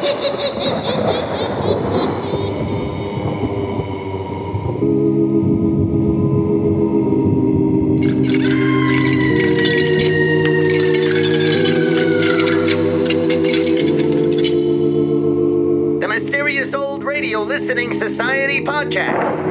The Mysterious Old Radio Listening Society podcast.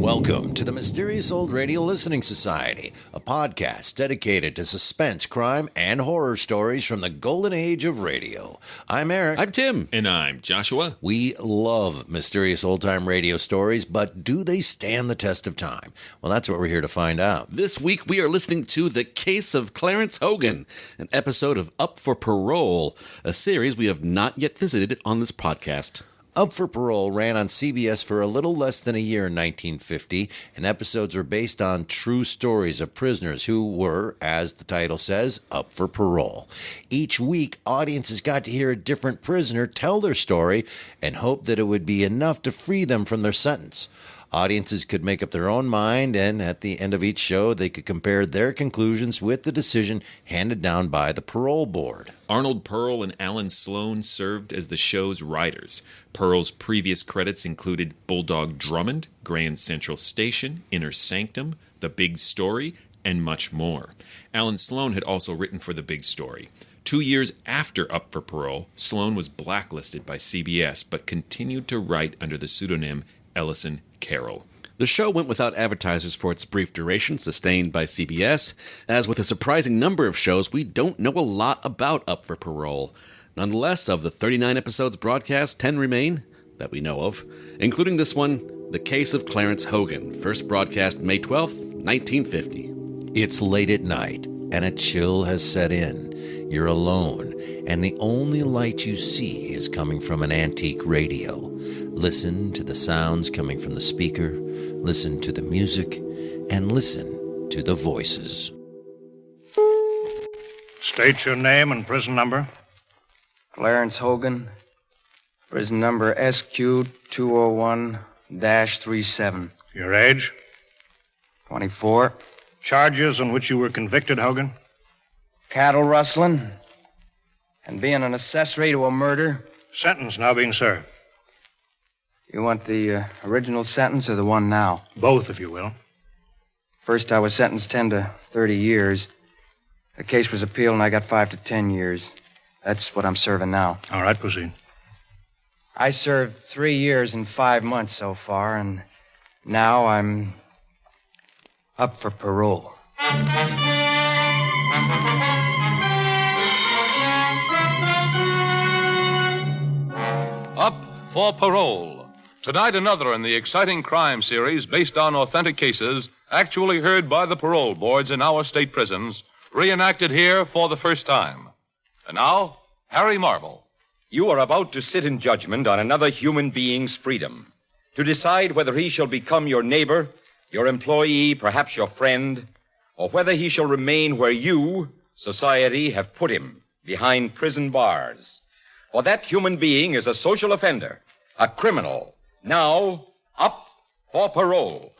Welcome to the Mysterious Old Radio Listening Society, a podcast dedicated to suspense, crime, and horror stories from the golden age of radio. I'm Eric. I'm Tim. And I'm Joshua. We love mysterious old-time radio stories, but do they stand the test of time? Well, that's what we're here to find out. This week we are listening to The Case of Clarence Hogan, an episode of Up for Parole, a series we have not yet visited on this podcast. Up for Parole ran on CBS for a little less than a year in 1950, and episodes were based on true stories of prisoners who were, as the title says, up for parole. Each week, audiences got to hear a different prisoner tell their story and hope that it would be enough to free them from their sentence. Audiences could make up their own mind, and at the end of each show, they could compare their conclusions with the decision handed down by the parole board. Arnold Parole and Alan Sloan served as the show's writers. Pearl's previous credits included Bulldog Drummond, Grand Central Station, Inner Sanctum, The Big Story, and much more. Alan Sloan had also written for The Big Story. 2 years after Up for Parole, Sloan was blacklisted by CBS, but continued to write under the pseudonym Ellison Carroll. The show went without advertisers for its brief duration, sustained by CBS. As with a surprising number of shows, we don't know a lot about Up for Parole. Nonetheless, of the 39 episodes broadcast, 10 remain that we know of, including this one, The Case of Clarence Hogan, first broadcast May 12th, 1950. It's late at night, and a chill has set in. You're alone, and the only light you see is coming from an antique radio. Listen to the sounds coming from the speaker, listen to the music, and listen to the voices. State your name and prison number. Clarence Hogan, prison number SQ-201-37. Your age? 24. Charges on which you were convicted, Hogan? Cattle rustling and being an accessory to a murder. Sentence now being served. You want the original sentence or the one now? Both, if you will. First, I was sentenced 10 to 30 years. The case was appealed, and I got 5 to 10 years. That's what I'm serving now. All right, proceed. I served 3 years and 5 months so far, and now I'm up for parole. Up for Parole. Tonight, another in the exciting crime series based on authentic cases actually heard by the parole boards in our state prisons, reenacted here for the first time. And now, Harry Marvel. You are about to sit in judgment on another human being's freedom, to decide whether he shall become your neighbor, your employee, perhaps your friend, or whether he shall remain where you, society, have put him, behind prison bars. For that human being is a social offender, a criminal, now up for parole.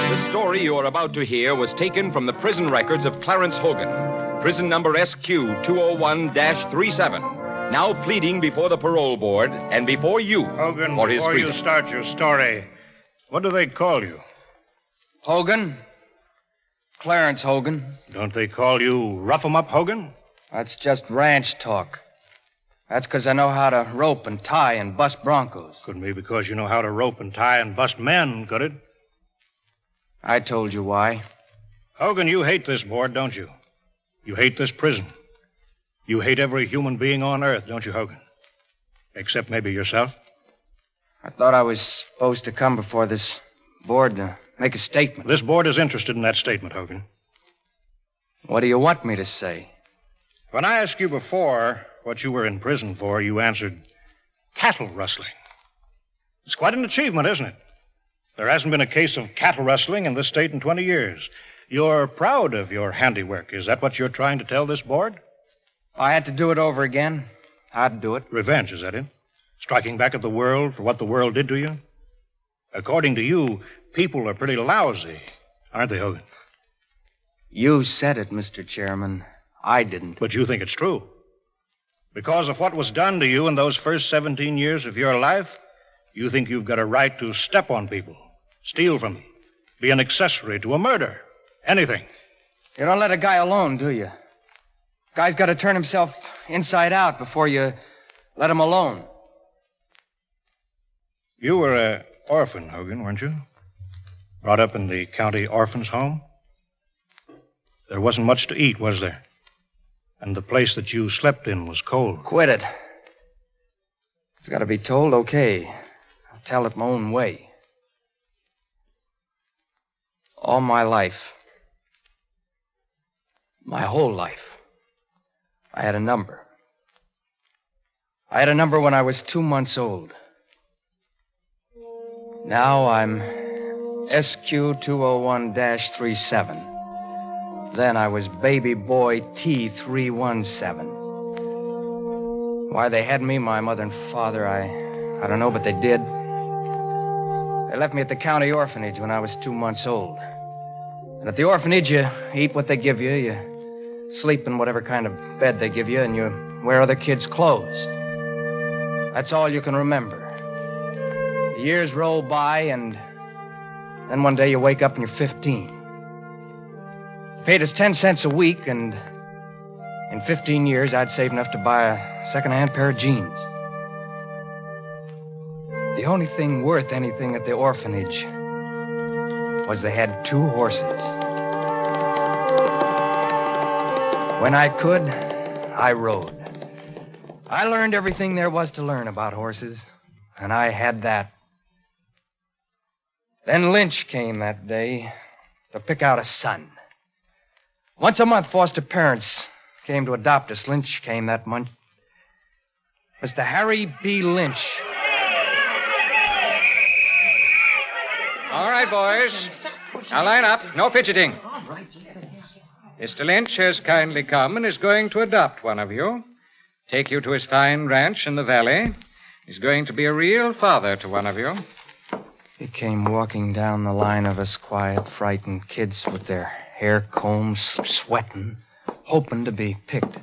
The story you are about to hear was taken from the prison records of Clarence Hogan, prison number SQ-201-37, now pleading before the parole board and before you, Hogan, for his before freedom. you start your story, what do they call you? Hogan? Clarence Hogan. Don't they call you Rough-em-up Hogan? That's just ranch talk. That's because I know how to rope and tie and bust broncos. Couldn't be because you know how to rope and tie and bust men, could it? I told you why. Hogan, you hate this board, don't you? You hate this prison. You hate every human being on earth, don't you, Hogan? Except maybe yourself. I thought I was supposed to come before this board to make a statement. This board is interested in that statement, Hogan. What do you want me to say? When I asked you before what you were in prison for, you answered cattle rustling. It's quite an achievement, isn't it? There hasn't been a case of cattle rustling in this state in 20 years. You're proud of your handiwork. Is that what you're trying to tell this board? If I had to do it over again, I'd do it. Revenge, is that it? Striking back at the world for what the world did to you? According to you, people are pretty lousy, aren't they, Hogan? You said it, Mr. Chairman. I didn't. But you think it's true. Because of what was done to you in those first 17 years of your life, you think you've got a right to step on people, steal from them, be an accessory to a murder, anything. You don't let a guy alone, do you? Guy's got to turn himself inside out before you let him alone. You were an orphan, Hogan, weren't you? Brought up in the county orphan's home? There wasn't much to eat, was there? And the place that you slept in was cold. Quit it. It's got to be told, okay. I'll tell it my own way. All my life, my whole life, I had a number. I had a number when I was 2 months old. Now I'm SQ201-37. Then I was baby boy T317. Why they had me, my mother and father, I don't know, but they did. They left me at the county orphanage when I was 2 months old. And at the orphanage, you eat what they give you, you sleep in whatever kind of bed they give you, and you wear other kids' clothes. That's all you can remember. The years roll by, and then one day you wake up and you're 15. Paid us 10 cents a week, and in 15 years, I'd saved enough to buy a second-hand pair of jeans. The only thing worth anything at the orphanage was they had 2 horses. When I could, I rode. I learned everything there was to learn about horses, and I had that. Then Lynch came that day to pick out a son. Once a month, foster parents came to adopt us. Lynch came that month. Mr. Harry B. Lynch. All right, boys. Now line up. No fidgeting. Mr. Lynch has kindly come and is going to adopt one of you. Take you to his fine ranch in the valley. He's going to be a real father to one of you. He came walking down the line of us quiet, frightened kids with their hair combs, sweating, hoping to be picked.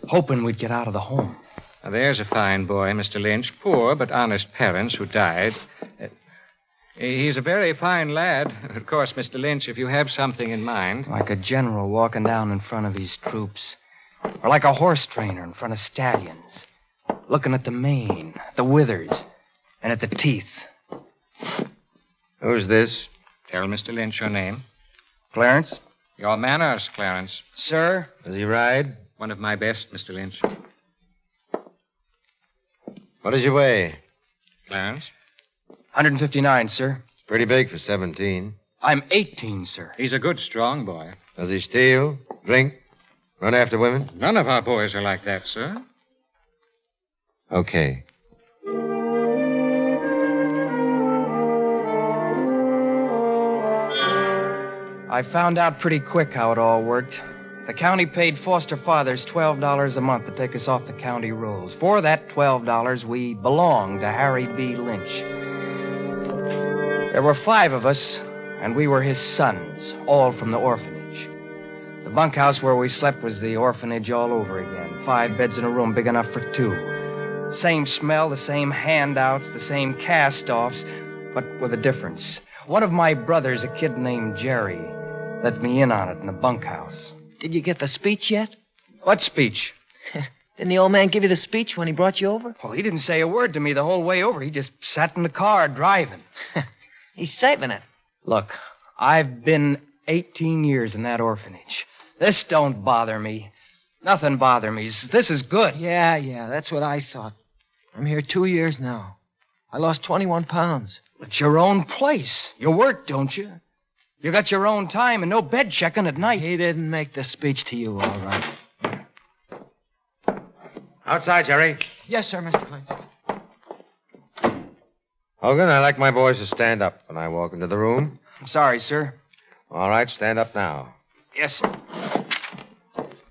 Hoping we'd get out of the home. Now, there's a fine boy, Mr. Lynch. Poor but honest parents who died. He's a very fine lad. Of course, Mr. Lynch, if you have something in mind. Like a general walking down in front of his troops. Or like a horse trainer in front of stallions. Looking at the mane, the withers, and at the teeth. Who's this? Tell Mr. Lynch your name. Clarence? Your manners, Clarence. Sir? Does he ride? One of my best, Mr. Lynch. What does he weigh? Clarence? 159, sir. Pretty big for 17. I'm 18, sir. He's a good, strong boy. Does he steal, drink, run after women? None of our boys are like that, sir. Okay. I found out pretty quick how it all worked. The county paid foster fathers $12 a month to take us off the county rolls. For that $12, we belonged to Harry B. Lynch. There were 5 of us, and we were his sons, all from the orphanage. The bunkhouse where we slept was the orphanage all over again. 5 beds in a room big enough for 2. The same smell, the same handouts, the same cast-offs, but with a difference. One of my brothers, a kid named Jerry, let me in on it in the bunkhouse. Did you get the speech yet? What speech? Didn't the old man give you the speech when he brought you over? Well, he didn't say a word to me the whole way over. He just sat in the car driving. He's saving it. Look, I've been 18 years in that orphanage. This don't bother me. Nothing bothers me. This is good. Yeah, that's what I thought. I'm here 2 years now. I lost 21 pounds. It's your own place. You work, don't you? You got your own time and no bed checking at night. He didn't make the speech to you, all right. Outside, Jerry. Yes, sir, Mr. Lynch. Hogan, I like my boys to stand up when I walk into the room. I'm sorry, sir. All right, stand up now. Yes, sir.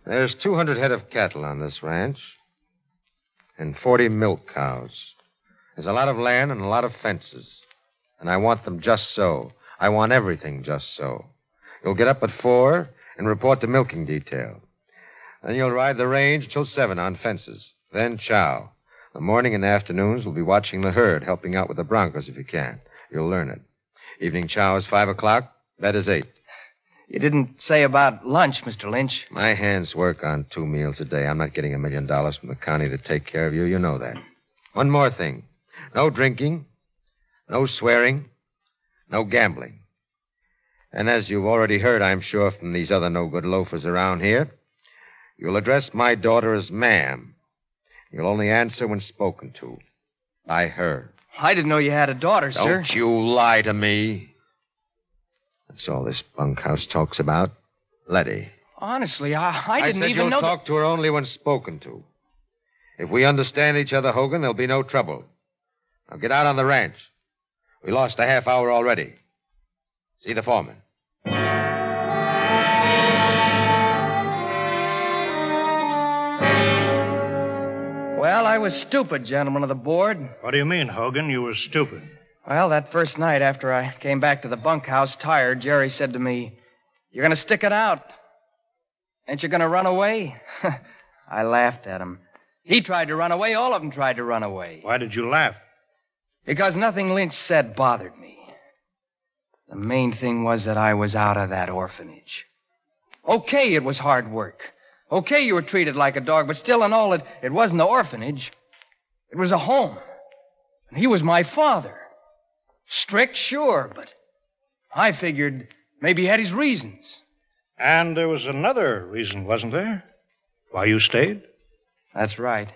There's 200 head of cattle on this ranch and 40 milk cows. There's a lot of land and a lot of fences. And I want them just so. I want everything just so. You'll get up at 4 and report to milking detail. Then you'll ride the range till 7 on fences. Then chow. The morning and afternoons will be watching the herd, helping out with the broncos if you can. You'll learn it. Evening chow is 5 o'clock. Bed is 8. You didn't say about lunch, Mr. Lynch. My hands work on 2 meals a day. I'm not getting $1 million from the county to take care of you. You know that. One more thing. No drinking, no swearing, no gambling. And as you've already heard, I'm sure, from these other no-good loafers around here, you'll address my daughter as ma'am. You'll only answer when spoken to. By her. I didn't know you had a daughter, sir. Don't you lie to me. That's all this bunkhouse talks about. Letty. Honestly, I didn't said even you'll know... talk to her only when spoken to. If we understand each other, Hogan, there'll be no trouble. Now get out on the ranch. We lost a half hour already. See the foreman. Well, I was stupid, gentlemen of the board. What do you mean, Hogan? You were stupid. Well, that first night after I came back to the bunkhouse tired, Jerry said to me, "You're going to stick it out. Ain't you going to run away?" I laughed at him. He tried to run away. All of them tried to run away. Why did you laugh? Because nothing Lynch said bothered me. The main thing was that I was out of that orphanage. Okay, it was hard work. Okay, you were treated like a dog, but still in all, it wasn't an orphanage. It was a home. And he was my father. Strict, sure, but I figured maybe he had his reasons. And there was another reason, wasn't there? Why you stayed? That's right.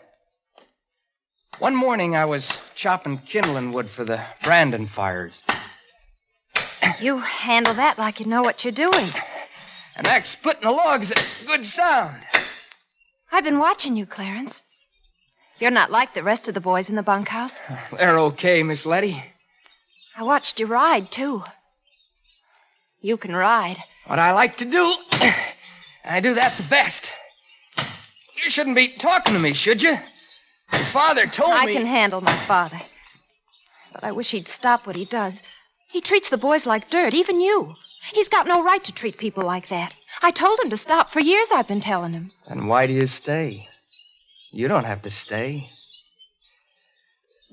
One morning I was chopping kindling wood for the Brandon fires. You handle that like you know what you're doing. An axe splitting a log is a good sound. I've been watching you, Clarence. You're not like the rest of the boys in the bunkhouse. They're okay, Miss Letty. I watched you ride, too. You can ride. What I like to do, I do that the best. You shouldn't be talking to me, should you? Your father told me... I can handle my father. But I wish he'd stop what he does. He treats the boys like dirt, even you. He's got no right to treat people like that. I told him to stop. For years I've been telling him. Then why do you stay? You don't have to stay.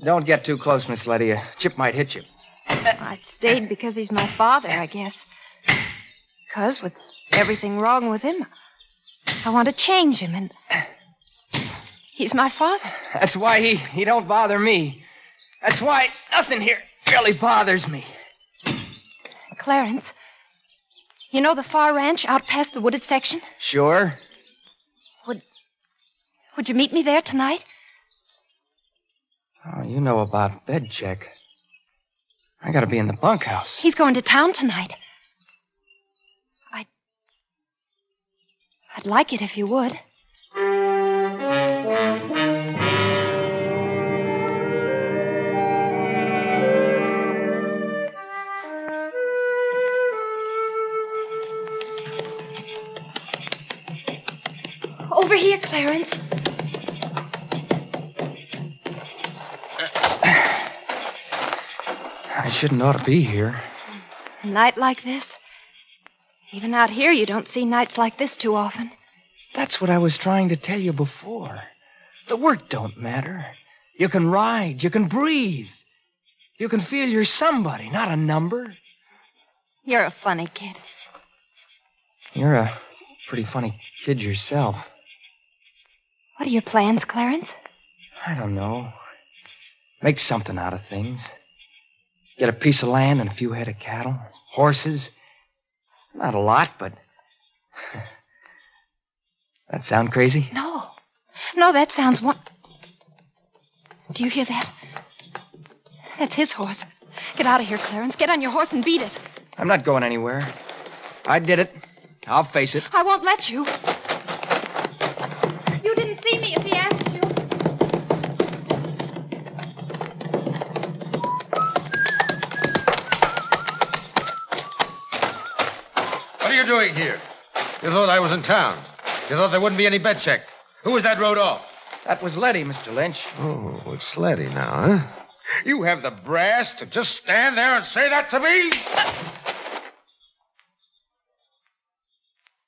Don't get too close, Miss Letty. A chip might hit you. I stayed because he's my father, I guess. Because with everything wrong with him, I want to change him, and he's my father. That's why he don't bother me. That's why nothing here really bothers me. Clarence, you know the far ranch out past the wooded section? Sure. Would you meet me there tonight? Oh, you know about bed check. I gotta be in the bunkhouse. He's going to town tonight. I'd like it if you would. Over here, Clarence. I shouldn't ought to be here. A night like this? Even out here, you don't see nights like this too often. That's what I was trying to tell you before. The work don't matter. You can ride. You can breathe. You can feel you're somebody, not a number. You're a funny kid. You're a pretty funny kid yourself. What are your plans, Clarence? I don't know. Make something out of things. Get a piece of land and a few head of cattle. Horses. Not a lot, but... That sound crazy? No. No, that sounds Do you hear that? That's his horse. Get out of here, Clarence. Get on your horse and beat it. I'm not going anywhere. I did it. I'll face it. I won't let you. You didn't see me if he asked you. What are you doing here? You thought I was in town. You thought there wouldn't be any bet check. Who was that rode off? That was Letty, Mr. Lynch. Oh, it's Letty now, huh? You have the brass to just stand there and say that to me?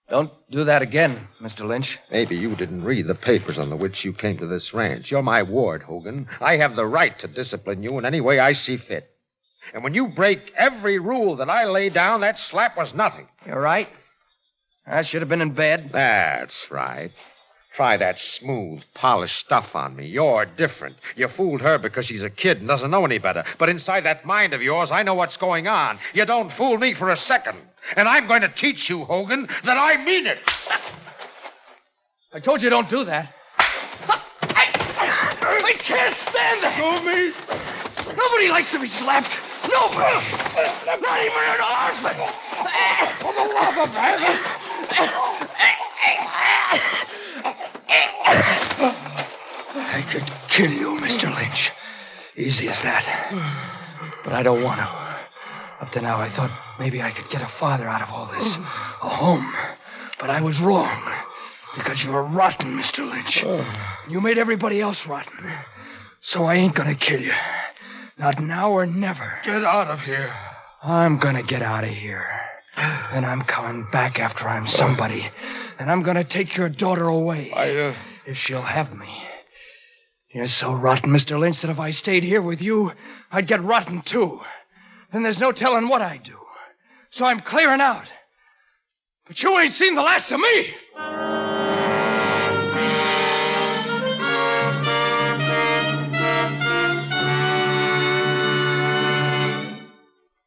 Don't do that again, Mr. Lynch. Maybe you didn't read the papers on which you came to this ranch. You're my ward, Hogan. I have the right to discipline you in any way I see fit. And when you break every rule that I lay down, that slap was nothing. You're right. I should have been in bed. That's right. Try that smooth, polished stuff on me. You're different. You fooled her because she's a kid and doesn't know any better. But inside that mind of yours, I know what's going on. You don't fool me for a second. And I'm going to teach you, Hogan, that I mean it. I told you don't do that. I can't stand that. Go me. Nobody likes to be slapped. Nobody. Not even an orphan. For the love of heaven. I could kill you, Mr. Lynch. Easy as that. But I don't want to. Up to now, I thought maybe I could get a father out of all this. A home. But I was wrong. Because you were rotten, Mr. Lynch. You made everybody else rotten. So I ain't gonna kill you. Not now or never. Get out of here. I'm gonna get out of here. And I'm coming back after I'm somebody. And I'm gonna take your daughter away. If she'll have me. You're so rotten, Mr. Lynch, that if I stayed here with you, I'd get rotten too. Then there's no telling what I'd do. So I'm clearing out. But you ain't seen the last of me!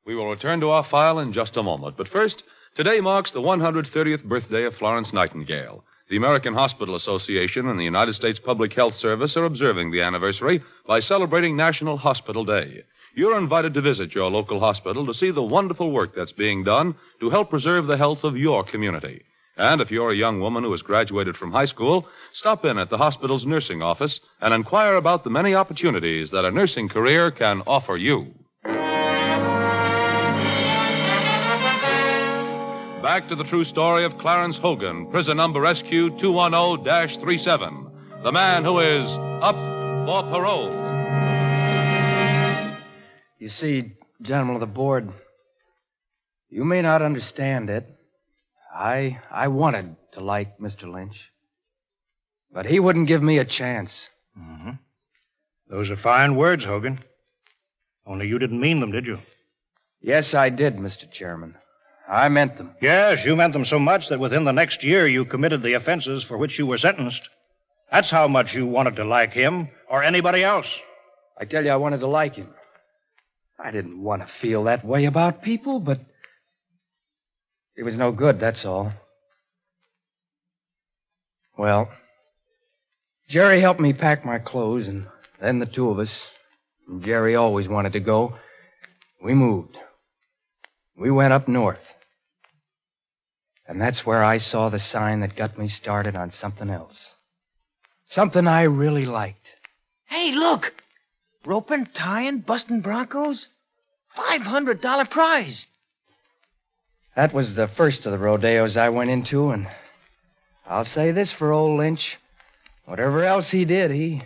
We will return to our file in just a moment. But first, today marks the 130th birthday of Florence Nightingale. The American Hospital Association and the United States Public Health Service are observing the anniversary by celebrating National Hospital Day. You're invited to visit your local hospital to see the wonderful work that's being done to help preserve the health of your community. And if you're a young woman who has graduated from high school, stop in at the hospital's nursing office and inquire about the many opportunities that a nursing career can offer you. Back to the true story of Clarence Hogan, prison number SQ210-37, the man who is up for parole. You see, gentlemen of the board, you may not understand it. I wanted to like Mr. Lynch. But he wouldn't give me a chance. Mm-hmm. Those are fine words, Hogan. Only you didn't mean them, did you? Yes, I did, Mr. Chairman. I meant them. Yes, you meant them so much that within the next year you committed the offenses for which you were sentenced. That's how much you wanted to like him or anybody else. I tell you, I wanted to like him. I didn't want to feel that way about people, but it was no good, that's all. Well, Jerry helped me pack my clothes, and then the two of us, and Jerry always wanted to go, we moved. We went up north. And that's where I saw the sign that got me started on something else. Something I really liked. Hey, look! Roping, tying, busting broncos. $500 prize. That was the first of the rodeos I went into, and I'll say this for old Lynch. Whatever else he did, he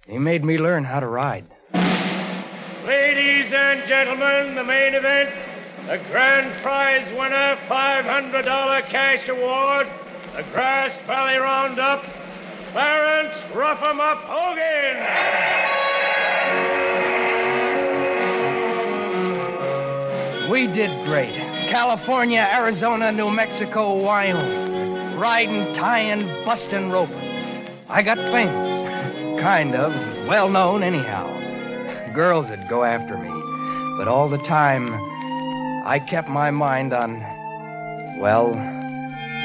made me learn how to ride. Ladies and gentlemen, the main event. The grand prize winner, $500 cash award, the Grass Valley Roundup, Clarence Rough 'em Up Hogan. We did great. California, Arizona, New Mexico, Wyoming. Riding, tying, busting, roping. I got famous. Kind of. Well known, anyhow. Girls would go after me. But all the time, I kept my mind on, well,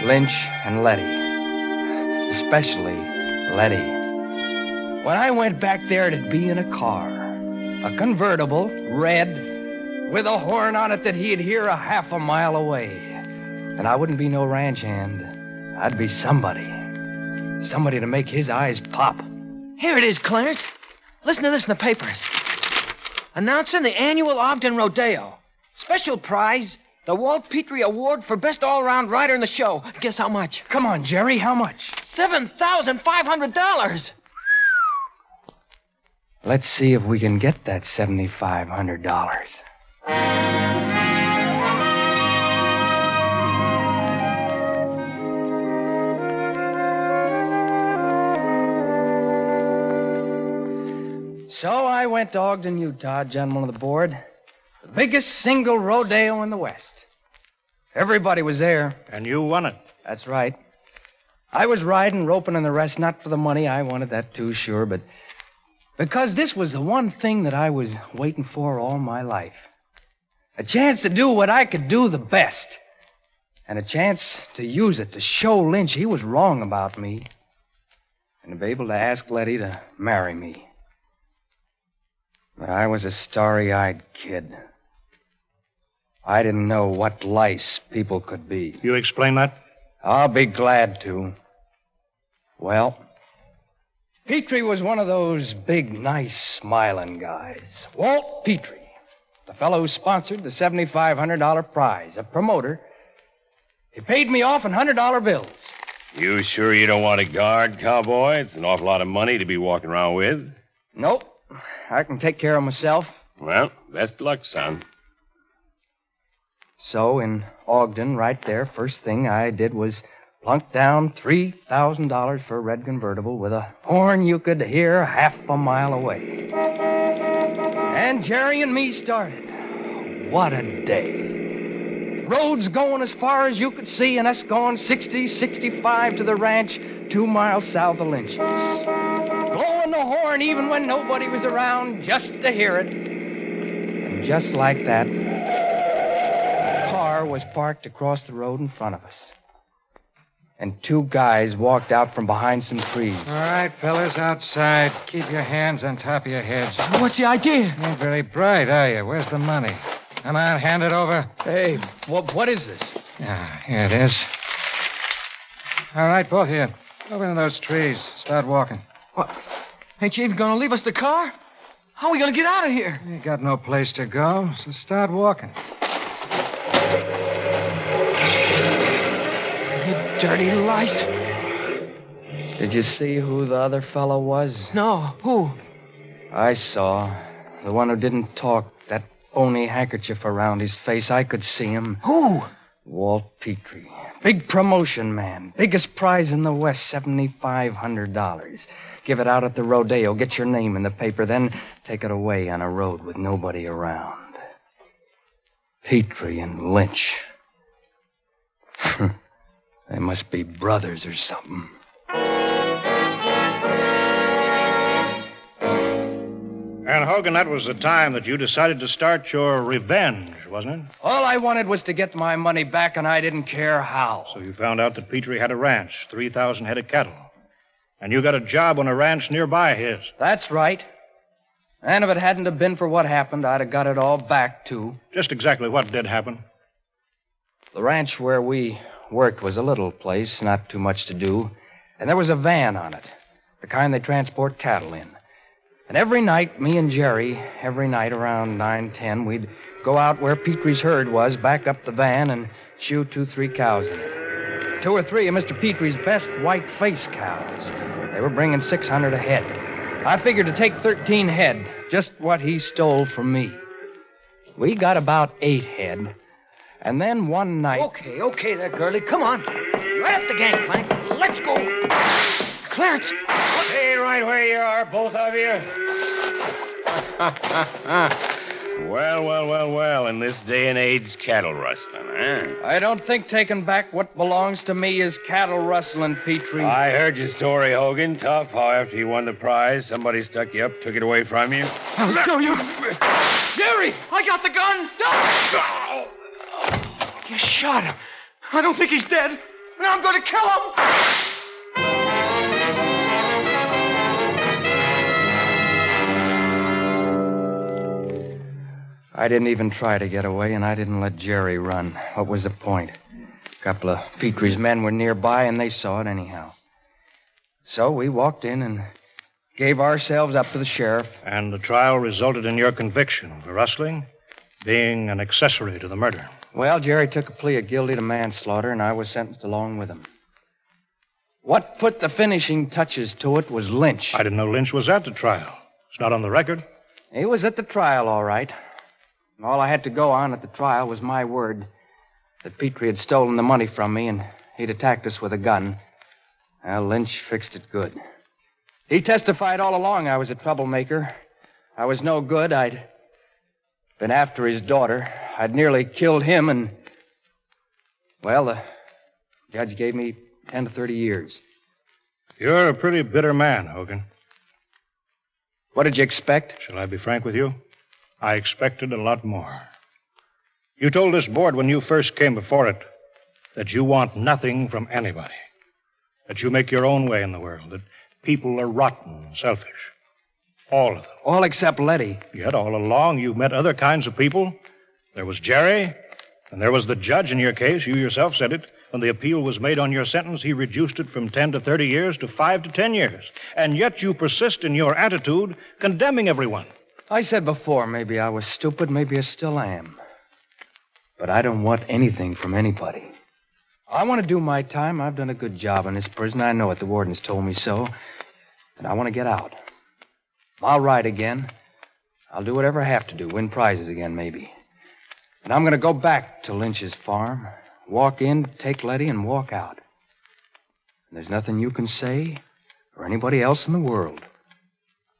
Lynch and Letty. Especially Letty. When I went back there, it'd be in a car. A convertible, red, with a horn on it that he'd hear a half a mile away. And I wouldn't be no ranch hand. I'd be somebody. Somebody to make his eyes pop. Here it is, Clarence. Listen to this in the papers. Announcing the annual Ogden Rodeo. Special prize, the Walt Petrie Award for Best All-Round Rider in the show. Guess how much? Come on, Jerry, how much? $7,500. Let's see if we can get that $7,500. So I went to Ogden, Utah, gentlemen of the board. The biggest single rodeo in the West. Everybody was there. And you won it. That's right. I was riding, roping, and the rest, not for the money. I wanted that too, sure, but because this was the one thing that I was waiting for all my life. A chance to do what I could do the best. And a chance to use it to show Lynch he was wrong about me. And to be able to ask Letty to marry me. But I was a starry-eyed kid. I didn't know what lice people could be. You explain that? I'll be glad to. Well, Petrie was one of those big, nice, smiling guys. Walt Petrie, the fellow who sponsored the $7,500 prize, a promoter. He paid me off in $100 bills. You sure you don't want a guard, cowboy? It's an awful lot of money to be walking around with. Nope. I can take care of myself. Well, best luck, son. So, in Ogden, right there, first thing I did was plunk down $3,000 for a red convertible with a horn you could hear half a mile away. And Jerry and me started. What a day. Roads going as far as you could see, and us going 60, 65 to the ranch 2 miles south of Lynch's. Blowing the horn even when nobody was around just to hear it. And just like that, a car was parked across the road in front of us. And 2 guys walked out from behind some trees. All right, fellas, outside. Keep your hands on top of your heads. What's the idea? You ain't very bright, are you? Where's the money? Come on, hand it over. Hey, what is this? Yeah, here it is. All right, both of you. Over into those trees. Start walking. What? Ain't you even gonna leave us the car? How are we gonna get out of here? You got no place to go, so start walking. You dirty lice. Did you see who the other fellow was? No, who? I saw. The one who didn't talk, that phony handkerchief around his face. I could see him. Who? Walt Petrie. Big promotion man. Biggest prize in the West, $7,500. Give it out at the Rodeo. Get your name in the paper. Then take it away on a road with nobody around. Petrie and Lynch. They must be brothers or something. And, Hogan, that was the time that you decided to start your revenge, wasn't it? All I wanted was to get my money back, and I didn't care how. So you found out that Petrie had a ranch, 3,000 head of cattle. And you got a job on a ranch nearby his. That's right. And if it hadn't have been for what happened, I'd have got it all back, too. Just exactly what did happen? The ranch where we worked was a little place, not too much to do. And there was a van on it, the kind they transport cattle in. And every night, me and Jerry, every night around 9:10, we'd go out where Petrie's herd was, back up the van, and shoot 2-3 cows in it. 2 or 3 of Mr. Petrie's best white-faced cows. They were bringing 600 a head. I figured to take 13 head, just what he stole from me. We got about 8 head. And then one night... Okay there, girlie. Come on. Right up the gangplank. Let's go. Clarence. Stay right where you are, both of you. Well, in this day and age, cattle rustling, huh? I don't think taking back what belongs to me is cattle rustling, Petrie. I heard your story, Hogan. Tough how after you won the prize, somebody stuck you up, took it away from you. I'll show you. Jerry, I got the gun. No! You shot him. I don't think he's dead. And I'm going to kill him. I didn't even try to get away, and I didn't let Jerry run. What was the point? A couple of Petrie's men were nearby, and they saw it anyhow. So we walked in and gave ourselves up to the sheriff. And the trial resulted in your conviction for rustling, being an accessory to the murder. Well, Jerry took a plea of guilty to manslaughter, and I was sentenced along with him. What put the finishing touches to it was Lynch. I didn't know Lynch was at the trial. It's not on the record. He was at the trial, all right. All I had to go on at the trial was my word that Petrie had stolen the money from me and he'd attacked us with a gun. Well, Lynch fixed it good. He testified all along I was a troublemaker. I was no good. I'd been after his daughter. I'd nearly killed him, and... Well, the judge gave me 10 to 30 years. You're a pretty bitter man, Hogan. What did you expect? Shall I be frank with you? I expected a lot more. You told this board when you first came before it that you want nothing from anybody. That you make your own way in the world. That people are rotten and selfish. All of them. All except Letty. Yet all along you've met other kinds of people. There was Jerry, and there was the judge in your case. You yourself said it. When the appeal was made on your sentence, he reduced it from 10 to 30 years to 5 to 10 years. And yet you persist in your attitude, condemning everyone. I said before, maybe I was stupid, maybe I still am. But I don't want anything from anybody. I want to do my time. I've done a good job in this prison. I know it. The warden's told me so. And I want to get out. I'll ride again. I'll do whatever I have to do. Win prizes again, maybe. And I'm going to go back to Lynch's farm. Walk in, take Letty, and walk out. And there's nothing you can say or anybody else in the world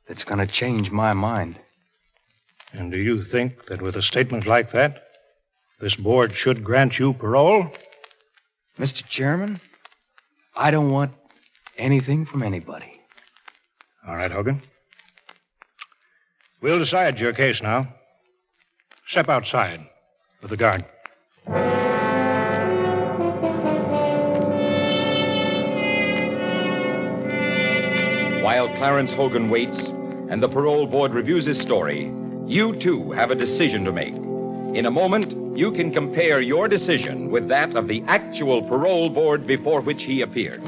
that's going to change my mind. And do you think that with a statement like that, this board should grant you parole? Mr. Chairman, I don't want anything from anybody. All right, Hogan. We'll decide your case now. Step outside with the guard. While Clarence Hogan waits and the parole board reviews his story, you too have a decision to make. In a moment, you can compare your decision with that of the actual parole board before which he appeared.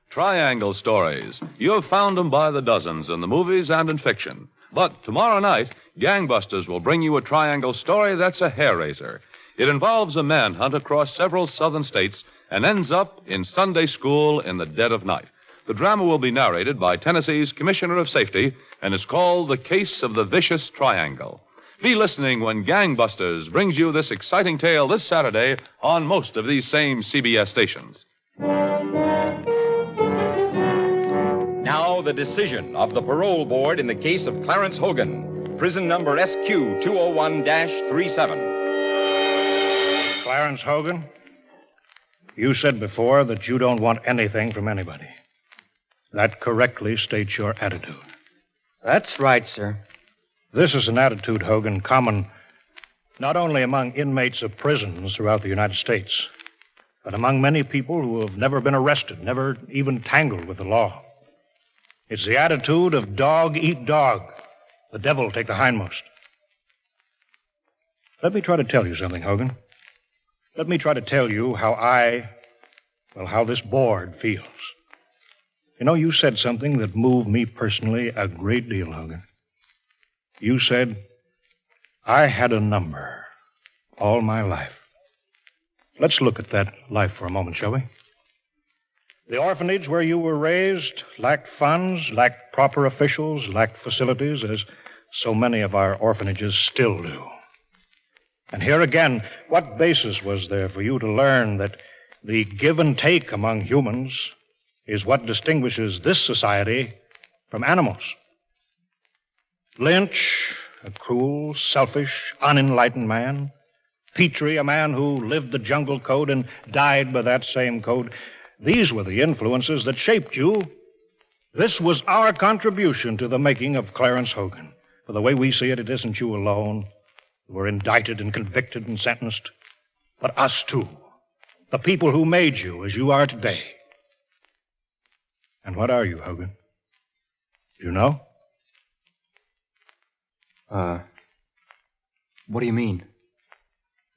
Triangle stories. You have found them by the dozens in the movies and in fiction. But tomorrow night, Gangbusters will bring you a triangle story that's a hair-raiser. It involves a manhunt across several southern states and ends up in Sunday school in the dead of night. The drama will be narrated by Tennessee's Commissioner of Safety and is called The Case of the Vicious Triangle. Be listening when Gangbusters brings you this exciting tale this Saturday on most of these same CBS stations. Now, the decision of the parole board in the case of Clarence Hogan, prison number SQ 201-37. Clarence Hogan, you said before that you don't want anything from anybody. That correctly states your attitude. That's right, sir. This is an attitude, Hogan, common not only among inmates of prisons throughout the United States, but among many people who have never been arrested, never even tangled with the law. It's the attitude of dog eat dog. The devil take the hindmost. Let me try to tell you something, Hogan. Let me try to tell you how this board feels. You know, you said something that moved me personally a great deal, Hogan. You said, I had a number all my life. Let's look at that life for a moment, shall we? The orphanage where you were raised lacked funds, lacked proper officials, lacked facilities, as so many of our orphanages still do. And here again, what basis was there for you to learn that the give and take among humans is what distinguishes this society from animals? Lynch, a cruel, selfish, unenlightened man. Petrie, a man who lived the jungle code and died by that same code. These were the influences that shaped you. This was our contribution to the making of Clarence Hogan. For the way we see it, it isn't you alone who were indicted and convicted and sentenced, but us too. The people who made you as you are today. And what are you, Hogan? Do you know? What do you mean?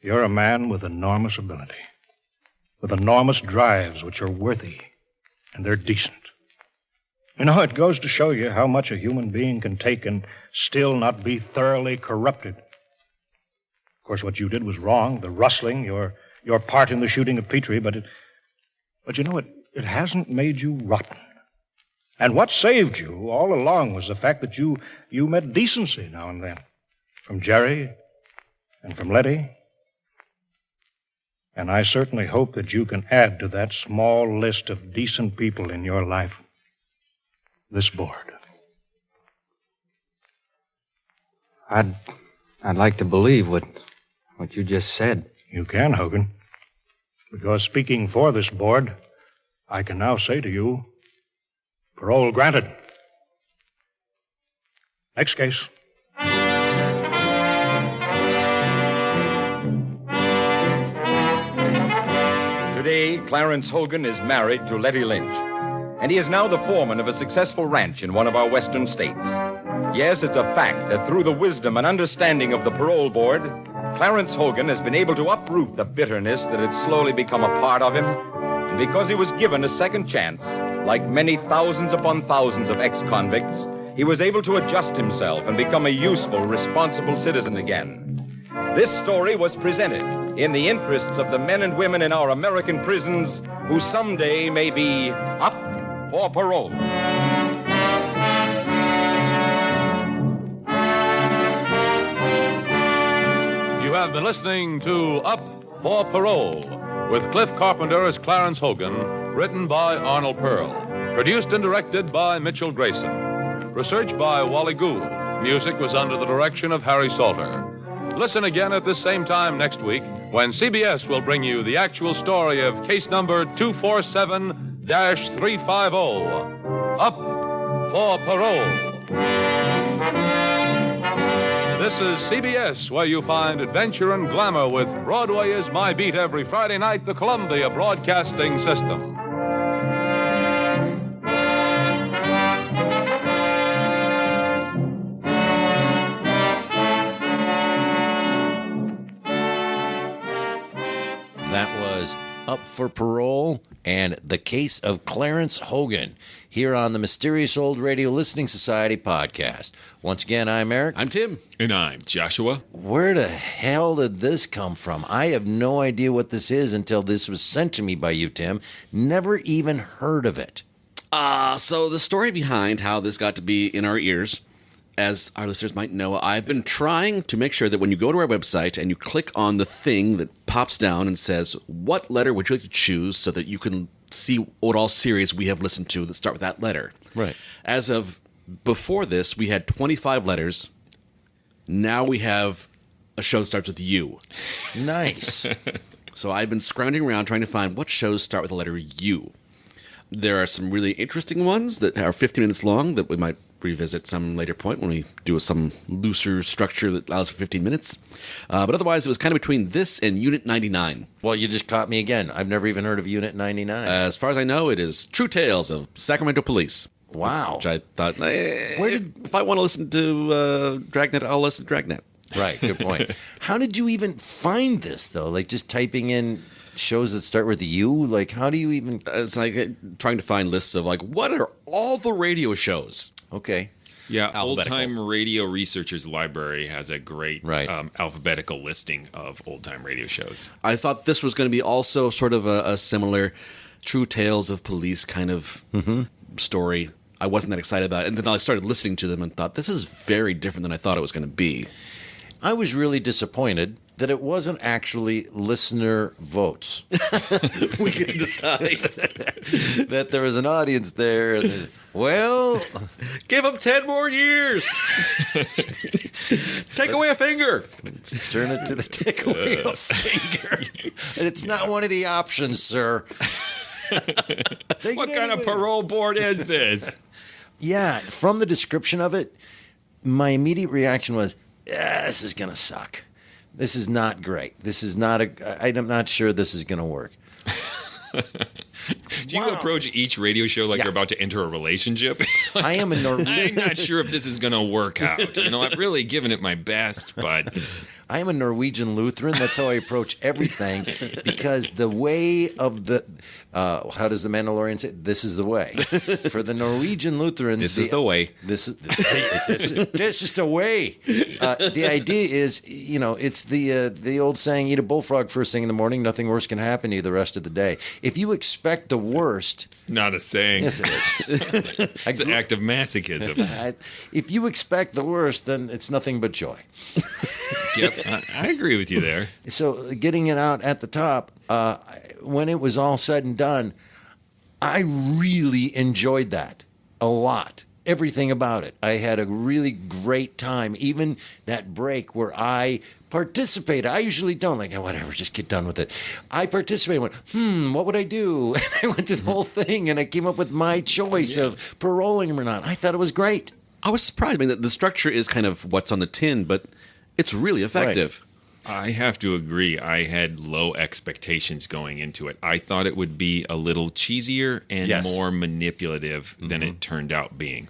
You're a man with enormous ability, with enormous drives which are worthy, and they're decent. You know, it goes to show you how much a human being can take and still not be thoroughly corrupted. Of course, what you did was wrong, the rustling, your part in the shooting of Petrie, but you know, it it hasn't made you rotten. And what saved you all along was the fact that you met decency now and then. From Jerry and from Letty. And I certainly hope that you can add to that small list of decent people in your life this board. I'd like to believe what you just said. You can, Hogan. Because speaking for this board, I can now say to you, parole granted. Next case. Today, Clarence Hogan is married to Letty Lynch, and he is now the foreman of a successful ranch in one of our western states. Yes, it's a fact that through the wisdom and understanding of the parole board, Clarence Hogan has been able to uproot the bitterness that had slowly become a part of him, and because he was given a second chance, like many thousands upon thousands of ex-convicts, he was able to adjust himself and become a useful, responsible citizen again. This story was presented in the interests of the men and women in our American prisons who someday may be up for parole. You have been listening to Up for Parole with Cliff Carpenter as Clarence Hogan, written by Arnold Pearl, produced and directed by Mitchell Grayson, researched by Wally Gould. Music was under the direction of Harry Salter. Listen again at this same time next week when CBS will bring you the actual story of case number 247-350, Up for Parole. This is CBS, where you find adventure and glamour with Broadway is My Beat every Friday night, the Columbia Broadcasting System. That was Up for Parole and The Case of Clarence Hogan here on the Mysterious Old Radio Listening Society podcast. Once again, I'm Eric. I'm Tim. And I'm Joshua. Where the hell did this come from? I have no idea what this is until this was sent to me by you, Tim. Never even heard of it. So the story behind how this got to be in our ears, as our listeners might know, I've been trying to make sure that when you go to our website and you click on the thing that pops down and says, what letter would you like to choose, so that you can see what all series we have listened to that start with that letter. Right. As of before this, we had 25 letters. Now we have a show that starts with U. Nice. So I've been scrounging around trying to find what shows start with the letter U. There are some really interesting ones that are 15 minutes long that we might revisit some later point when we do some looser structure that allows for 15 minutes. But otherwise, it was kind of between this and Unit 99. Well, you just caught me again. I've never even heard of Unit 99. As far as I know, it is True Tales of Sacramento Police. Wow. Which I thought, if I want to listen to Dragnet, I'll listen to Dragnet. Right, good point. How did you even find this, though? Like, just typing in shows that start with the U? Like, how do you even... It's like trying to find lists of, like, what are all the radio shows? Okay. Yeah, Old Time Radio Researchers Library has a great alphabetical listing of old-time radio shows. I thought this was going to be also sort of a similar True Tales of Police kind of story. I wasn't that excited about it. And then I started listening to them and thought, this is very different than I thought it was going to be. I was really disappointed that it wasn't actually listener votes. We could decide that there was an audience there. And well, give them 10 more years. Take away a finger. Let's turn it to the take away a finger. It's not one of the options, sir. What kind of parole board is this? Yeah, from the description of it, my immediate reaction was, this is going to suck. This is not great. This is not I'm not sure this is going to work. Do you approach each radio show like you're about to enter a relationship? I am I'm not sure if this is going to work out. You know, I've really given it my best, but... I am a Norwegian Lutheran. That's how I approach everything, because the way of the how does the Mandalorian say? This is the way. For the Norwegian Lutherans, This is the way. This is the way. The idea is, it's the old saying: eat a bullfrog first thing in the morning. Nothing worse can happen to you the rest of the day. If you expect the worst, it's not a saying. Yes, it is. It's an act of masochism. If you expect the worst, then it's nothing but joy. Yep, I agree with you there. So getting it out at the top, when it was all said and done, I really enjoyed that a lot. Everything about it. I had a really great time. Even that break where I participated. I usually don't. Like, whatever, just get done with it. I participated and went, what would I do? And I went through the whole thing, and I came up with my choice of paroling him or not. I thought it was great. I was surprised. I mean, the structure is kind of what's on the tin, but it's really effective. Right. I have to agree. I had low expectations going into it. I thought it would be a little cheesier and more manipulative than it turned out being.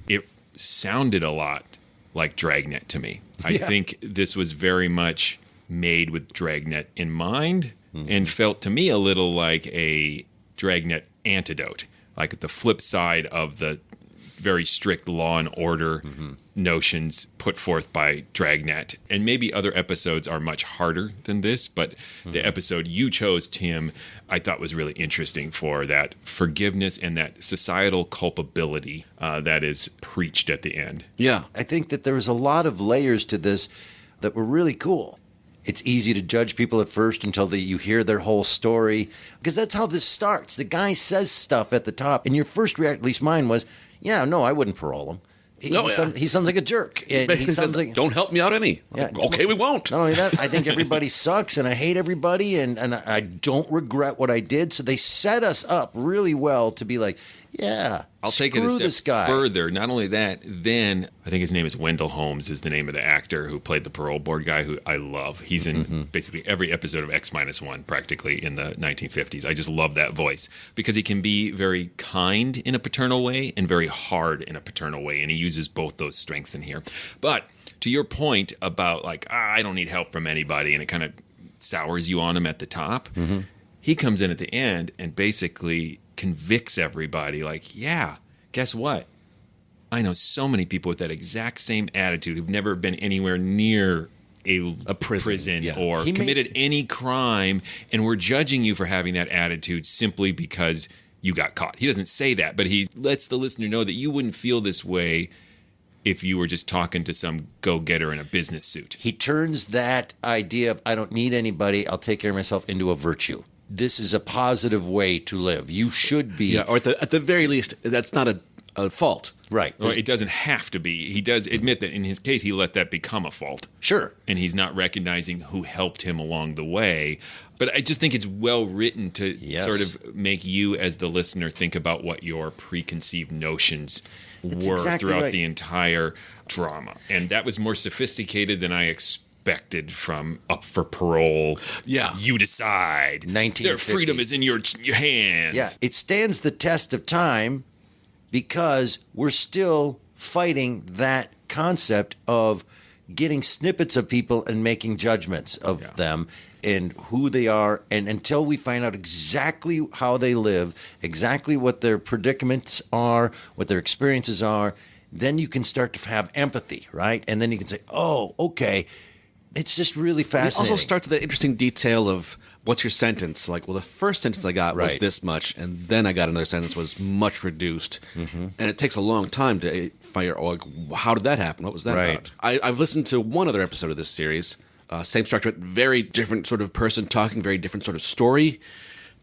It sounded a lot like Dragnet to me. I think this was very much made with Dragnet in mind and felt to me a little like a Dragnet antidote, like the flip side of the very strict law and order notions put forth by Dragnet. And maybe other episodes are much harder than this, but the episode you chose, Tim, I thought was really interesting for that forgiveness and that societal culpability that is preached at the end. Yeah. I think that there was a lot of layers to this that were really cool. It's easy to judge people at first until you hear their whole story, because that's how this starts. The guy says stuff at the top, and your first reaction, at least mine, was, yeah, no, I wouldn't parole him. He sounds like a jerk. And he sounds like, don't help me out any. Yeah, okay, we won't. Not only that, I think everybody sucks, and I hate everybody, and I don't regret what I did. So they set us up really well to be like, yeah, I'll take it a step further. Not only that, then I think his name is Wendell Holmes is the name of the actor who played the parole board guy, who I love. He's in basically every episode of X-1 practically in the 1950s. I just love that voice because he can be very kind in a paternal way and very hard in a paternal way, and he uses both those strengths in here. But to your point about like, I don't need help from anybody, and it kind of sours you on him at the top, he comes in at the end and basically convicts everybody like, yeah, guess what? I know so many people with that exact same attitude who've never been anywhere near a prison or committed any crime, and we're judging you for having that attitude simply because you got caught. He doesn't say that, but he lets the listener know that you wouldn't feel this way if you were just talking to some go-getter in a business suit. He turns that idea of, I don't need anybody, I'll take care of myself, into a virtue. This is a positive way to live. You should be. Yeah, or at the very least, that's not a fault. Right. Or it doesn't have to be. He does admit that in his case, he let that become a fault. Sure. And he's not recognizing who helped him along the way. But I just think it's well written to sort of make you as the listener think about what your preconceived notions were throughout the entire drama. And that was more sophisticated than I expected from Up for Parole. Yeah. You decide. 1950. Their freedom is in your hands. Yeah. It stands the test of time because we're still fighting that concept of getting snippets of people and making judgments of them and who they are. And until we find out exactly how they live, exactly what their predicaments are, what their experiences are, then you can start to have empathy, right? And then you can say, oh, okay. It's just really fascinating. It also starts with that interesting detail of what's your sentence? Like, well, the first sentence I got was this much, and then I got another sentence was much reduced. And it takes a long time to figure out, like, how did that happen? What was that about? I've listened to one other episode of this series. Same structure, very different sort of person talking, very different sort of story.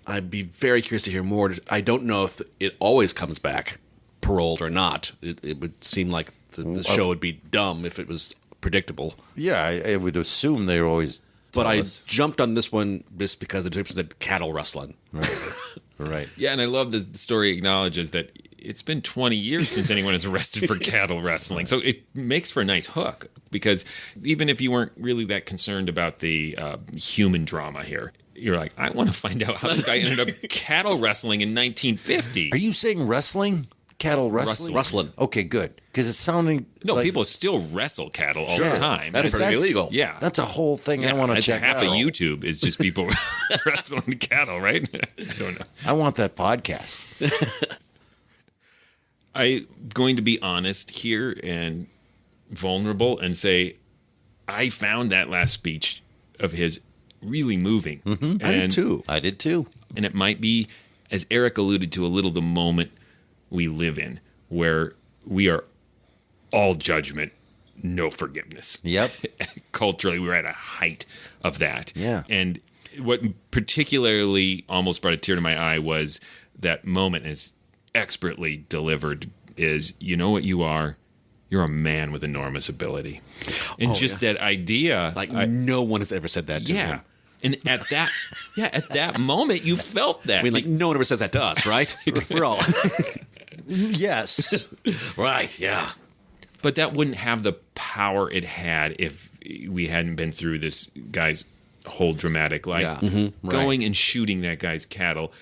I'd be very curious to hear more. I don't know if it always comes back, paroled or not. It would seem like the show would be dumb if it was predictable. Yeah, I would assume they're always. But I jumped on this one just because the description said cattle rustling. Right. Yeah, and I love the story acknowledges that it's been 20 years since anyone is arrested for cattle wrestling. So it makes for a nice hook because even if you weren't really that concerned about the human drama here, you're like, I want to find out how this guy ended up cattle wrestling in 1950. Are you saying wrestling? cattle wrestling? Rustling. Okay, good. Because it's sounding No, like, people still wrestle cattle all the time. That's pretty illegal. Yeah. That's a whole thing I want to check half out. of YouTube is just people wrestling cattle, right? I don't know. I want that podcast. I'm going to be honest here and vulnerable and say I found that last speech of his really moving. Mm-hmm. I did too. And it might be, as Eric alluded to, a little the moment we live in where we are all judgment, no forgiveness. Yep. Culturally, we're at a height of that. Yeah. And what particularly almost brought a tear to my eye was that moment, and it's expertly delivered, is you know what you are? You're a man with enormous ability. And that idea. Like no one has ever said that to him. And at that moment, you felt that. I mean, like, no one ever says that to us, right? We're all... Yes. Right, yeah. But that wouldn't have the power it had if we hadn't been through this guy's whole dramatic life. Yeah. Mm-hmm. Going and shooting that guy's cattle,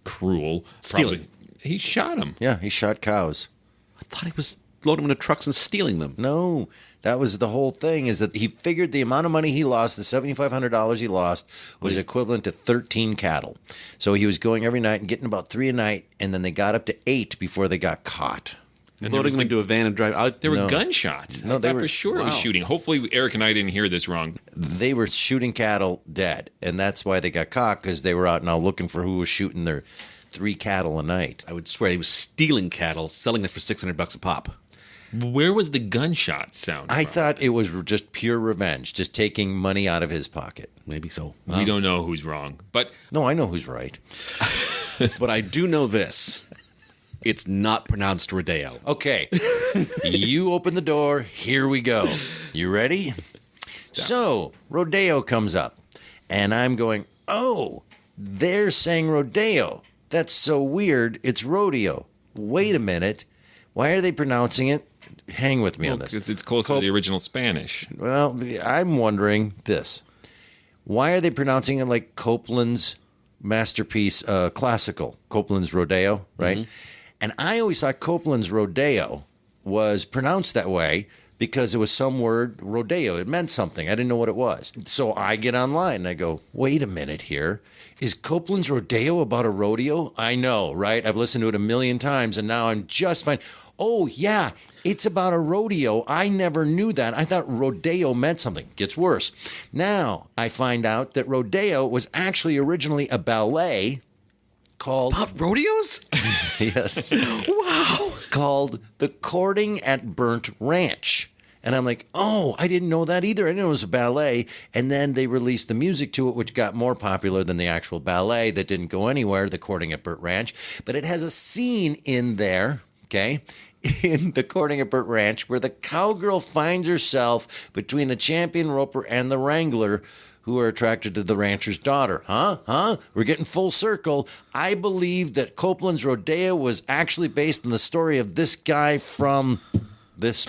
cruel. Stealing. He shot him. Yeah, he shot cows. I thought he was loading them into trucks and stealing them. No, that was the whole thing, is that he figured the amount of money he lost, the $7,500 he lost, was equivalent to 13 cattle. So he was going every night and getting about 3 a night, and then they got up to 8 before they got caught. And loading them into a van and drive out. There were gunshots. No, they were for sure it was shooting. Hopefully, Eric and I didn't hear this wrong. They were shooting cattle dead, and that's why they got caught, because they were out now looking for who was shooting their 3 cattle a night. I would swear he was stealing cattle, selling them for $600 a pop. Where was the gunshot sound I from? thought it was just pure revenge, just taking money out of his pocket. Maybe so. We don't know who's wrong. But No, I know who's right. But I do know this. It's not pronounced Rodeo. Okay. You open the door. Here we go. You ready? So, Rodeo comes up. And I'm going, oh, they're saying Rodeo. That's so weird. It's Rodeo. Wait a minute. Why are they pronouncing it? Hang with me on this. Because it's closer to the original Spanish. Well, I'm wondering this. Why are they pronouncing it like Copeland's masterpiece, classical, Copeland's Rodeo, right? Mm-hmm. And I always thought Copeland's Rodeo was pronounced that way because it was some word, rodeo. It meant something. I didn't know what it was. So I get online and I go, wait a minute here. Is Copeland's Rodeo about a rodeo? I know, right? I've listened to it a million times and now I'm just fine. Oh, yeah, it's about a rodeo. I never knew that. I thought rodeo meant something. Gets worse. Now I find out that rodeo was actually originally a ballet called... About rodeos? Yes. Wow. Called The Courting at Burnt Ranch. And I'm like, oh, I didn't know that either. I didn't know it was a ballet. And then they released the music to it, which got more popular than the actual ballet that didn't go anywhere, The Courting at Burnt Ranch. But it has a scene in there, okay, in The Courting at Burnt Ranch, where the cowgirl finds herself between the champion roper and the wrangler, who are attracted to the rancher's daughter. Huh? We're getting full circle. I believe that Copeland's Rodeo was actually based on the story of this guy from this...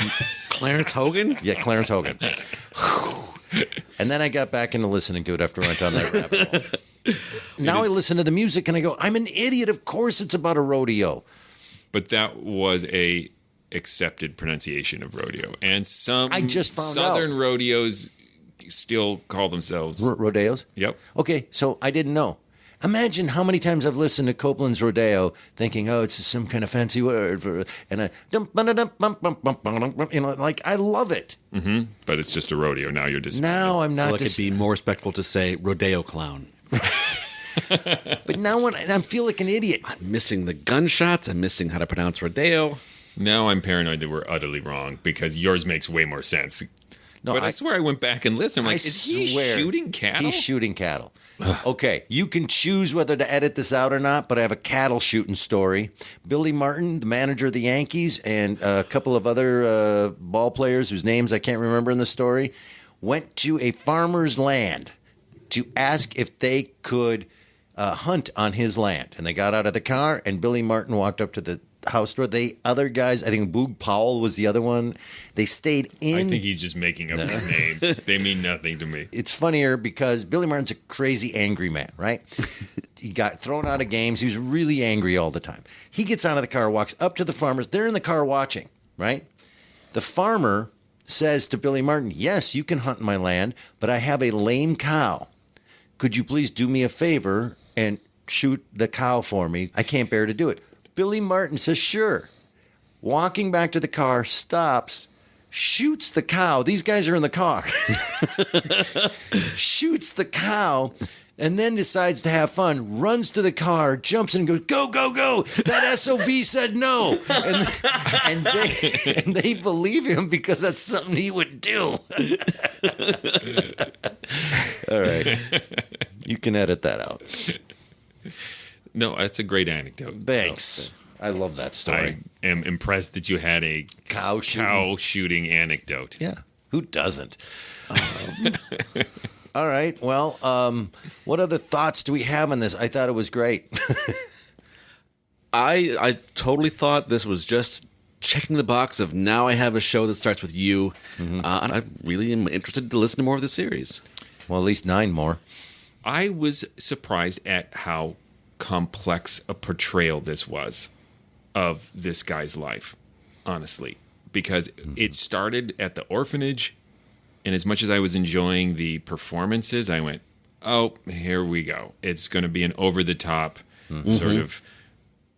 Clarence Hogan? Yeah, Clarence Hogan. And then I got back into listening to it after I went down that rabbit hole. Now I listen to the music and I go, I'm an idiot. Of course it's about a rodeo. But that was a accepted pronunciation of rodeo. And some I just found southern out. rodeos still call themselves Rodeos? Yep. Okay, so I didn't know. Imagine how many times I've listened to Copeland's Rodeo thinking, oh, it's some kind of fancy word for, and I, like, I love it. Mm-hmm. But it's just a rodeo. Now you're just... Now I'm not... So it could be more respectful to say rodeo clown. But now when I feel like an idiot. I'm missing the gunshots. I'm missing how to pronounce rodeo. Now I'm paranoid that we're utterly wrong because yours makes way more sense. No, but I swear I went back and listened. I'm like, is he shooting cattle? He's shooting cattle. Okay, you can choose whether to edit this out or not, but I have a cattle shooting story. Billy Martin, the manager of the Yankees, and a couple of other ball players whose names I can't remember in the story, went to a farmer's land to ask if they could hunt on his land. And they got out of the car, and Billy Martin walked up to the house tour. The other guys, I think Boog Powell was the other one. They stayed in. I think he's just making up his names. They mean nothing to me. It's funnier because Billy Martin's a crazy, angry man, right? He got thrown out of games. He was really angry all the time. He gets out of the car, walks up to the farmers. They're in the car watching, right? The farmer says to Billy Martin, yes, you can hunt my land, but I have a lame cow. Could you please do me a favor and shoot the cow for me? I can't bear to do it. Billy Martin says, sure. Walking back to the car, stops, shoots the cow. These guys are in the car. Shoots the cow, and then decides to have fun, runs to the car, jumps in and goes, go, go, go. That SOB said no. And they believe him because that's something he would do. All right. You can edit that out. No, that's a great anecdote. Thanks. I love that story. I am impressed that you had a cow shooting anecdote. Yeah. Who doesn't? All right. Well, what other thoughts do we have on this? I thought it was great. I totally thought this was just checking the box of now I have a show that starts with you. And I really am interested to listen to more of the series. Well, at least 9 more. I was surprised at how complex a portrayal this was of this guy's life, honestly, because it started at the orphanage, and as much as I was enjoying the performances, I went, oh, here we go. It's going to be an over-the-top sort of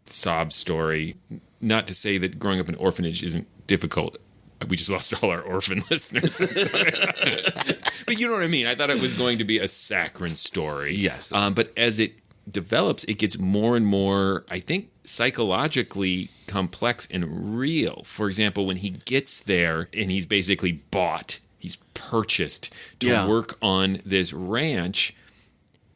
sob story. Not to say that growing up in an orphanage isn't difficult. We just lost all our orphan listeners. But you know what I mean? I thought it was going to be a saccharine story. Yes. But as it develops, it gets more and more, I think, psychologically complex and real. For example, when he gets there and he's basically bought, he's purchased to work on this ranch,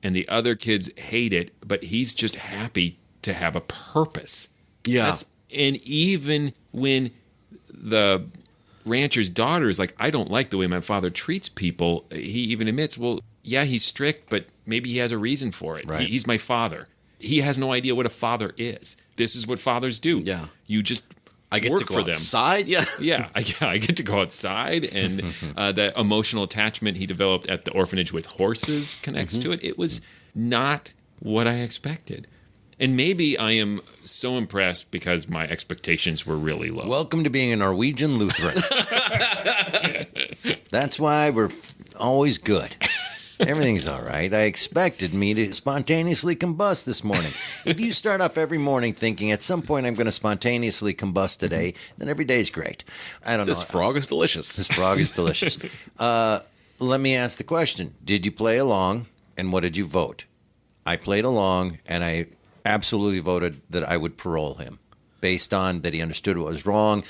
and the other kids hate it, but he's just happy to have a purpose. Yeah. And even when the rancher's daughter is like, I don't like the way my father treats people, he even admits, well, yeah, he's strict, but maybe he has a reason for it. Right. He's my father. He has no idea what a father is. This is what fathers do. Yeah. You just I get work to go for them. outside. Yeah. Yeah, I get to go outside, and the emotional attachment he developed at the orphanage with horses connects to it. It was not what I expected. And maybe I am so impressed because my expectations were really low. Welcome to being a Norwegian Lutheran. That's why we're always good. Everything's all right. I expected me to spontaneously combust this morning. If you start off every morning thinking at some point I'm going to spontaneously combust today, then every day's great. I don't know. This frog is delicious. This frog is delicious. Let me ask the question. Did you play along, and what did you vote? I played along, and I absolutely voted that I would parole him based on that he understood what was wrong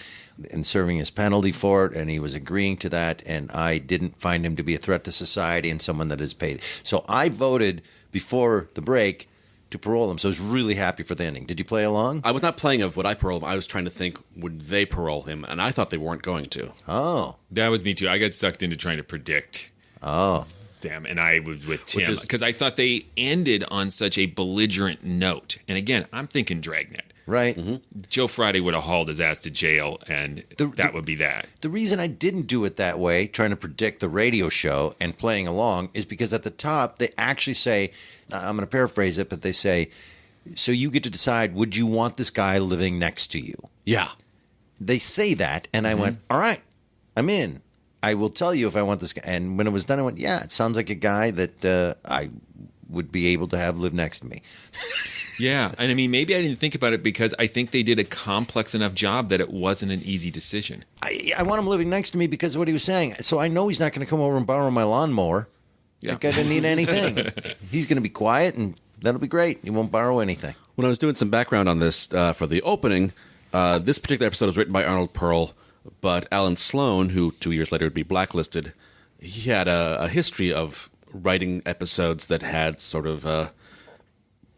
and serving his penalty for it, and he was agreeing to that, and I didn't find him to be a threat to society and someone that is paid. So I voted before the break to parole him, so I was really happy for the ending. Did you play along? I was not playing of would I parole him. I was trying to think, would they parole him? And I thought they weren't going to. Oh. That was me too. I got sucked into trying to predict them, and I was with Tim because I thought they ended on such a belligerent note. And again, I'm thinking Dragnet. Right. Joe Friday would have hauled his ass to jail, and that would be that. The reason I didn't do it that way, trying to predict the radio show and playing along, is because at the top, they actually say, I'm going to paraphrase it, but they say, so you get to decide, would you want this guy living next to you? Yeah. They say that, and I went, all right, I'm in. I will tell you if I want this guy. And when it was done, I went, yeah, it sounds like a guy that I would be able to have live next to me. Yeah, and I mean, maybe I didn't think about it because I think they did a complex enough job that it wasn't an easy decision. I want him living next to me because of what he was saying. So I know he's not going to come over and borrow my lawnmower. Yeah. That guy doesn't need anything. He's going to be quiet, and that'll be great. He won't borrow anything. When I was doing some background on this for the opening, this particular episode was written by Arnold Pearl, but Alan Sloan, who 2 years later would be blacklisted, he had a history of writing episodes that had sort of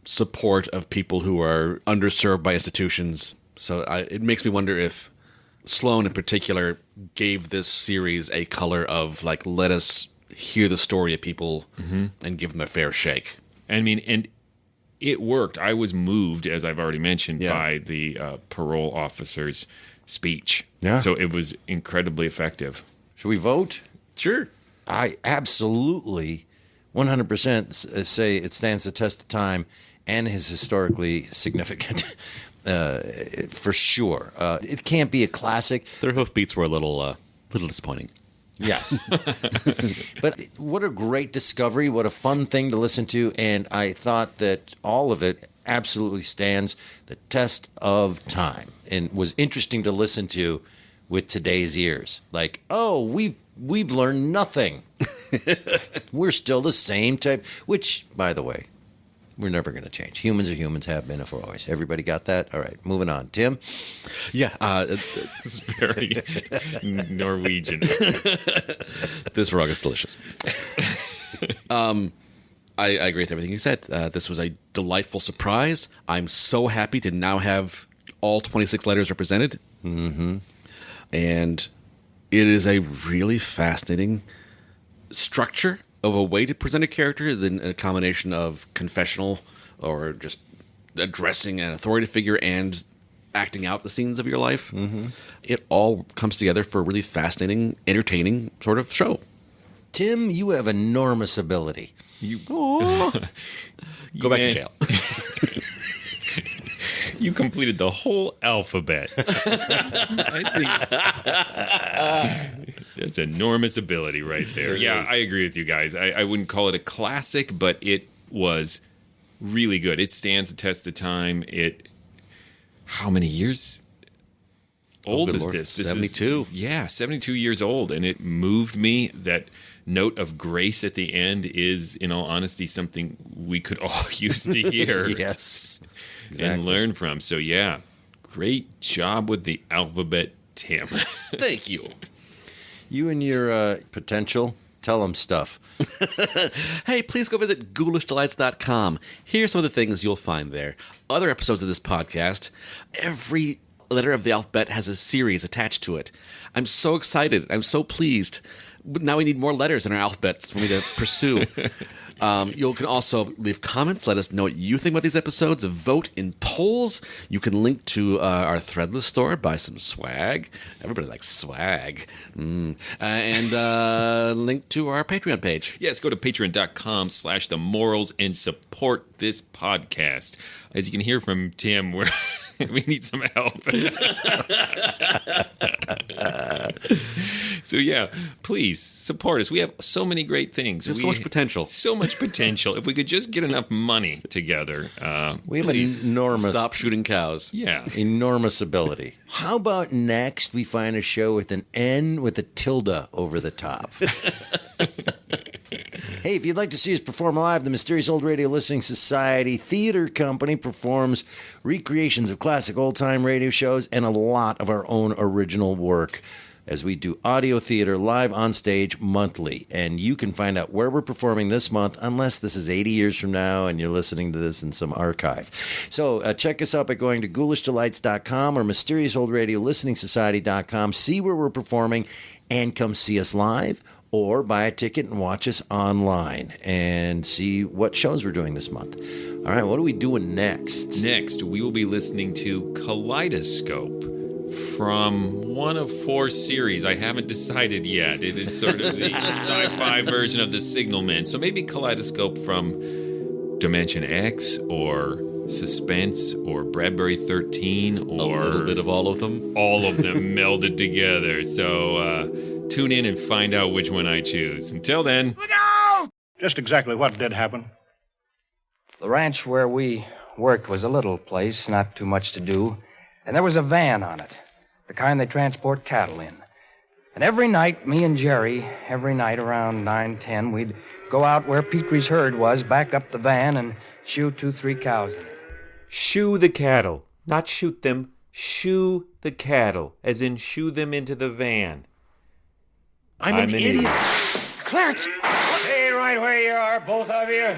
support of people who are underserved by institutions. So it makes me wonder if Sloan in particular gave this series a color of, like, let us hear the story of people and give them a fair shake. I mean, and it worked. I was moved, as I've already mentioned, by the parole officer's speech. Yeah. So it was incredibly effective. Should we vote? Sure. I absolutely 100% say it stands the test of time and is historically significant. For sure. It can't be a classic. Their hoofbeats were a little disappointing. Yes. But what a great discovery. What a fun thing to listen to. And I thought that all of it absolutely stands the test of time and was interesting to listen to with today's ears. Like, oh, we've learned nothing. We're still the same type, which, by the way, we're never going to change. Humans are humans, have been for always. Everybody got that? All right, moving on. Tim? Yeah. It's very Norwegian. This rug is delicious. I agree with everything you said. This was a delightful surprise. I'm so happy to now have all 26 letters represented. Mm-hmm. And it is a really fascinating structure of a way to present a character than a combination of confessional or just addressing an authority figure and acting out the scenes of your life. Mm-hmm. It all comes together for a really fascinating, entertaining sort of show. Tim, you have enormous ability. Go back to jail. You completed the whole alphabet. I think that's enormous ability right there. Yeah, I agree with you guys. I wouldn't call it a classic, but it was really good. It stands the test of time. How many years old is this? 72. 72 years old, and it moved me. That note of grace at the end is, in all honesty, something we could all use to hear. Yes. Exactly. And learn from. So, yeah, great job with the alphabet, Tim. Thank you. You and your potential, tell them stuff. Hey, please go visit ghoulishdelights.com. Here's some of the things you'll find there. Other episodes of this podcast. Every letter of the alphabet has a series attached to it. I'm so excited. I'm so pleased. But now we need more letters in our alphabets for me to pursue. You can also leave comments. Let us know what you think about these episodes. Vote in polls. You can link to our Threadless store, buy some swag. Everybody likes swag. And link to our Patreon page. Yes, go to patreon.com/themorals and support this podcast. As you can hear from Tim, we need some help. So, yeah, please support us. We have so many great things. There's so much potential. So much potential. If we could just get enough money together. We have enormous... Stop shooting cows. Yeah. Enormous ability. How about next we find a show with an N with a tilde over the top? Hey, if you'd like to see us perform live, the Mysterious Old Radio Listening Society Theater Company performs recreations of classic old-time radio shows and a lot of our own original work as we do audio theater live on stage monthly. And you can find out where we're performing this month, unless this is 80 years from now and you're listening to this in some archive. So check us out by going to ghoulishdelights.com or mysteriousouldradioListeningSociety.com. See where we're performing and come see us live, or buy a ticket and watch us online and see what shows we're doing this month. All right, what are we doing next? Next, we will be listening to Kaleidoscope from one of 4 series. I haven't decided yet. It is sort of the sci-fi version of The Signalman. So maybe Kaleidoscope from Dimension X or Suspense or Bradbury 13 or... A little bit of all of them. All of them melded together. So tune in and find out which one I choose. Until then... Look out! Just exactly what did happen? The ranch where we worked was a little place, not too much to do. And there was a van on it, the kind they transport cattle in. And every night, me and Jerry, every night around 9:10, we'd go out where Petrie's herd was, back up the van, and shoot 2-3 cows in it. Shoe the cattle, not shoot them. Shoe the cattle, as in shoo them into the van. I'm an idiot. Clarence! Stay right where you are, both of you.